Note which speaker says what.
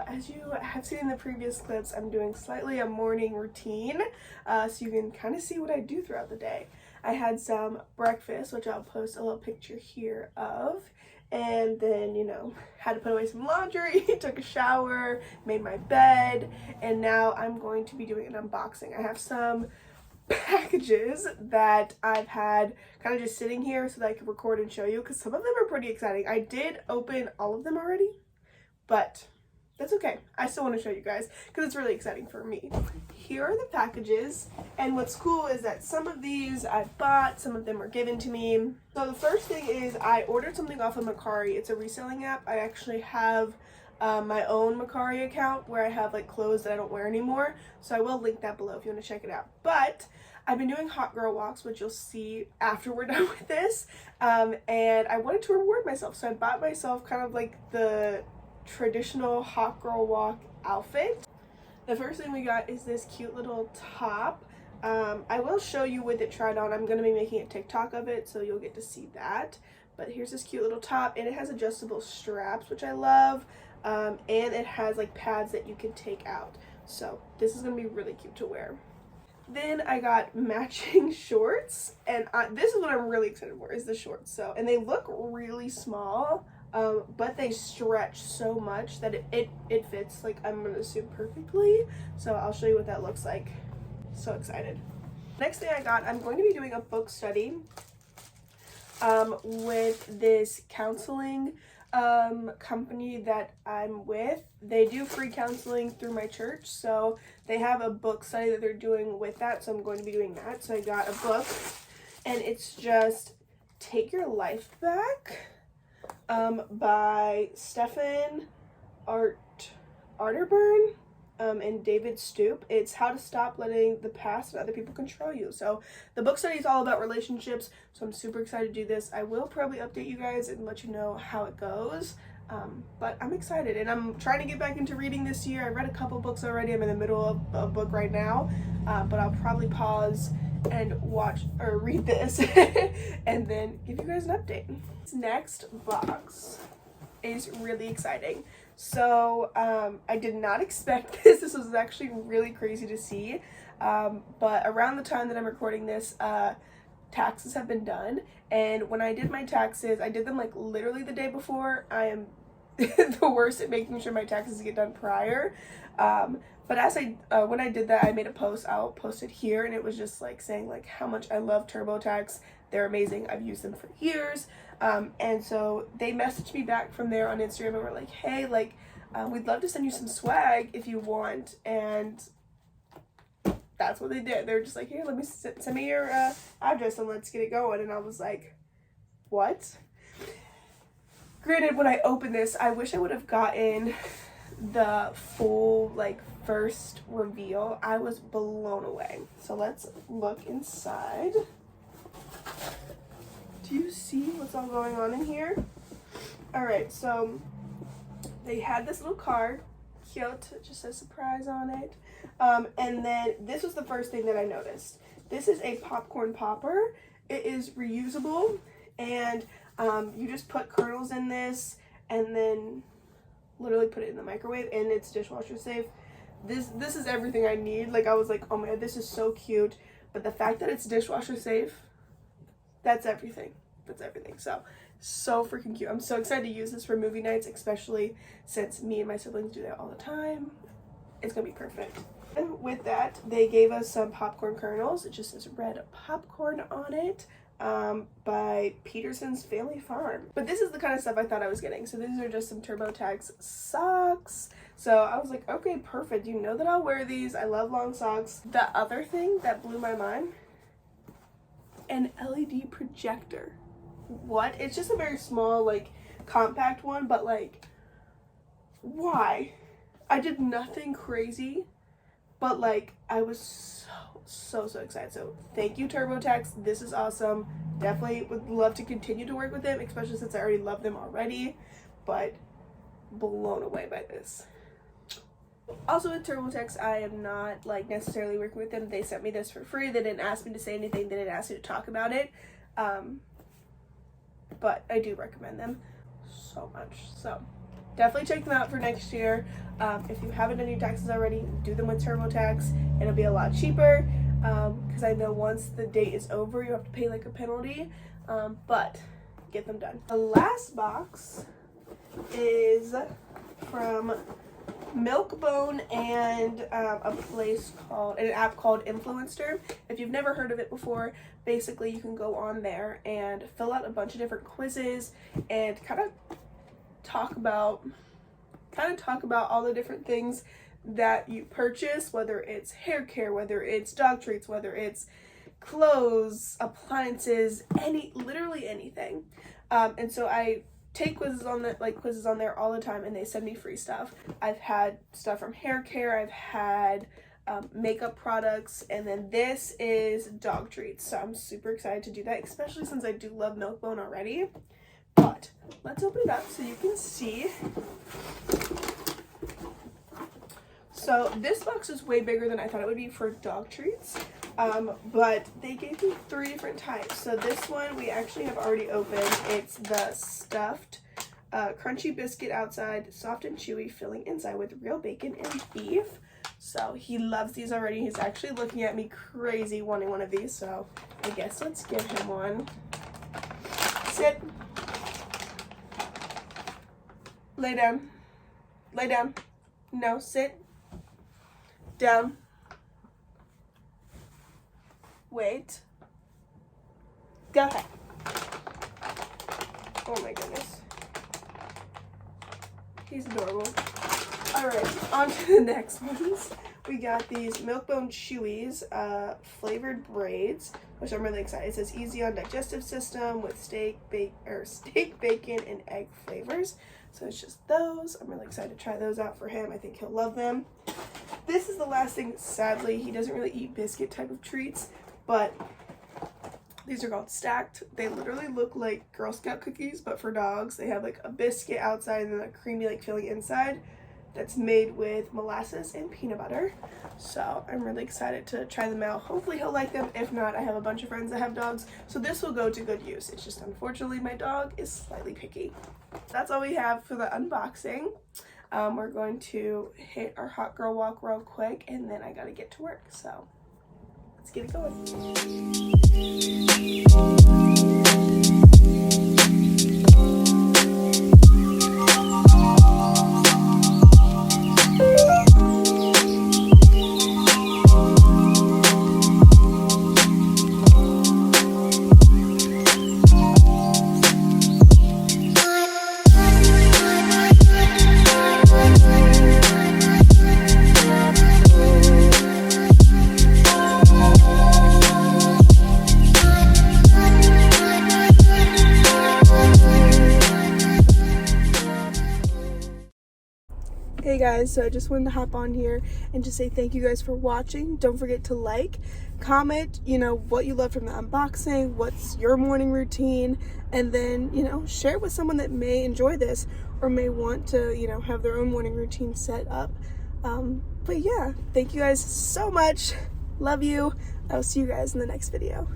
Speaker 1: as you have seen in the previous clips, I'm doing slightly a morning routine, so you can kind of see what I do throughout the day. I had some breakfast, which I'll post a little picture here of, and then, you know, had to put away some laundry, took a shower, made my bed, and now I'm going to be doing an unboxing. I have some packages that I've had kind of just sitting here so that I can record and show you, because some of them are pretty exciting. I did open all of them already, but that's okay. I still want to show you guys because it's really exciting for me. Here are the packages, and what's cool is that some of these I bought, some of them were given to me. So the first thing is I ordered something off of Mercari. It's a reselling app. I actually have my own Mercari account where I have like clothes that I don't wear anymore, so I will link that below if you want to check it out. But I've been doing hot girl walks, which you'll see after we're done with this, and I wanted to reward myself, so I bought myself kind of like the traditional hot girl walk outfit. The first thing we got is this cute little top. I will show you with it tried on. I'm going to be making a TikTok of it, so you'll get to see that. But here's this cute little top, and it has adjustable straps, which I love, and it has like pads that you can take out. So this is going to be really cute to wear. Then I got matching shorts, and this is what I'm really excited for, is the shorts. So, and they look really small, but they stretch so much that it fits, like, I'm gonna assume perfectly. So I'll show you what that looks like. So excited. Next thing I got, I'm going to be doing a book study with this counseling company that I'm with. They do free counseling through my church, so they have a book study that they're doing with that, so I'm going to be doing that. So I got a book, and it's just Take Your Life Back by Stefan Arterburn and David Stoop. It's how to stop letting the past and other people control you. So the book study is all about relationships, so I'm super excited to do this. I will probably update you guys and let you know how it goes, but I'm excited, and I'm trying to get back into reading this year. I read a couple books already. I'm in the middle of a book right now, but I'll probably pause and watch or read this and then give you guys an update. This next box is really exciting. So I did not expect this. This was actually really crazy to see, but around the time that I'm recording this, taxes have been done, and when I did my taxes, I did them like literally the day before. I am the worst at making sure my taxes get done prior, but as when I did that, I made a post. I'll post it here, and it was just like saying like how much I love TurboTax. They're amazing. I've used them for years. And so they messaged me back from there on Instagram and were like, hey, like, we'd love to send you some swag if you want. And that's what they did. They were just like, here, let me send me your address and let's get it going. And I was like, what? Granted, when I opened this, I wish I would have gotten the full, like, first reveal. I was blown away. So let's look inside. Do you see what's all going on in here? Alright, so they had this little card, cute, it just says surprise on it. And then this was the first thing that I noticed. This is a popcorn popper. It is reusable, and you just put kernels in this and then literally put it in the microwave, and it's dishwasher safe. This is everything I need. Like, I was like, oh my god, this is so cute. But the fact that it's dishwasher safe, that's everything. That's everything. So freaking cute. I'm so excited to use this for movie nights, especially since me and my siblings do that all the time. It's gonna be perfect. And with that, they gave us some popcorn kernels. It just says red popcorn on it, by Peterson's Family Farm. But this is the kind of stuff I thought I was getting. So these are just some TurboTax socks. So I was like, okay, perfect. You know that I'll wear these. I love long socks. The other thing that blew my mind, an LED projector. What? It's just a very small, like, compact one, but like, why? I did nothing crazy, but like, I was so excited. So thank you, TurboTax. This is awesome. Definitely would love to continue to work with them, especially since I already love them already, but blown away by this. Also with TurboTax, I am not like necessarily working with them. They sent me this for free. They didn't ask me to say anything. They didn't ask me to talk about it. But I do recommend them so much. So definitely check them out for next year. If you haven't done your taxes already, do them with TurboTax. It'll be a lot cheaper, because I know once the date is over, you have to pay like a penalty, but get them done. The last box is from Milkbone and an app called Influenster. If you've never heard of it before, basically you can go on there and fill out a bunch of different quizzes and kind of talk about all the different things that you purchase, whether it's hair care, whether it's dog treats, whether it's clothes, appliances, literally anything. And so I take quizzes on there all the time, and they send me free stuff. I've had stuff from hair care, I've had makeup products, and then this is dog treats. So I'm super excited to do that, especially since I do love Milkbone already. But let's open it up so you can see. So this box is way bigger than I thought it would be for dog treats, but they gave me 3 different types. So this one we actually have already opened. It's the stuffed crunchy biscuit outside, soft and chewy, filling inside with real bacon and beef. So he loves these already. He's actually looking at me crazy wanting one of these, so I guess let's give him one. Sit. Lay down. Lay down. No, sit. Down. Wait. Go ahead. Oh my goodness. He's adorable. Alright, on to the next ones. We got these Milkbone Chewies flavored braids, which I'm really excited. It says easy on digestive system with steak, bacon, and egg flavors. So it's just those. I'm really excited to try those out for him. I think he'll love them. This is the last thing. Sadly, he doesn't really eat biscuit type of treats, but these are called Stacked. They literally look like Girl Scout cookies, but for dogs. They have like a biscuit outside and then a creamy like filling inside that's made with molasses and peanut butter. So I'm really excited to try them out. Hopefully he'll like them. If not, I have a bunch of friends that have dogs, so this will go to good use. It's just unfortunately my dog is slightly picky. That's all we have for the unboxing. We're going to hit our hot girl walk real quick, and then I gotta get to work, so let's get it going. Hey guys, so I just wanted to hop on here and just say thank you guys for watching. Don't forget to like, comment, what you love from the unboxing, what's your morning routine, and then, share it with someone that may enjoy this or may want to, have their own morning routine set up. But yeah, thank you guys so much. Love you. I'll see you guys in the next video.